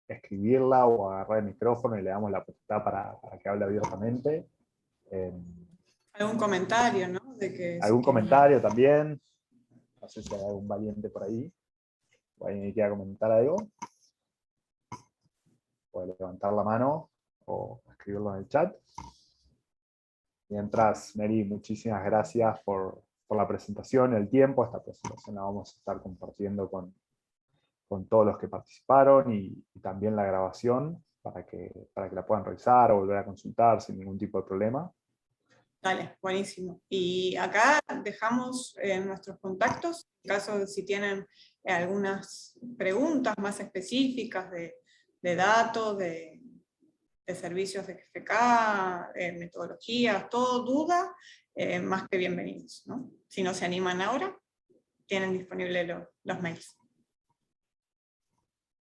escribirla o agarrar el micrófono y le damos la oportunidad para que hable abiertamente. ¿Algún comentario, no? ¿Algún comentario también? No sé si hay algún valiente por ahí. ¿O alguien que quiera comentar algo? Puede levantar la mano o escribirlo en el chat. Mientras, Mary, muchísimas gracias por la presentación, el tiempo. Esta presentación la vamos a estar compartiendo con todos los que participaron y también la grabación para que la puedan revisar o volver a consultar sin ningún tipo de problema. Dale, buenísimo. Y acá dejamos nuestros contactos, en caso de si tienen algunas preguntas más específicas de datos, de servicios de GFK, metodologías, todo duda, más que bienvenidos, ¿no? Si no se animan ahora, tienen disponibles los mails.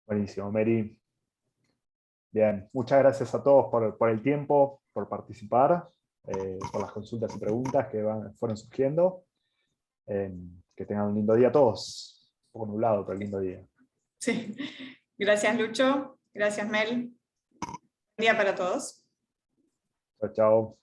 Buenísimo, Mary. Bien, muchas gracias a todos por el tiempo, por participar, por las consultas y preguntas que fueron surgiendo. Que tengan un lindo día a todos. Un poco nublado, pero lindo día. Sí. Gracias, Lucho. Gracias, Mel. Buen día para todos. Chao, chao.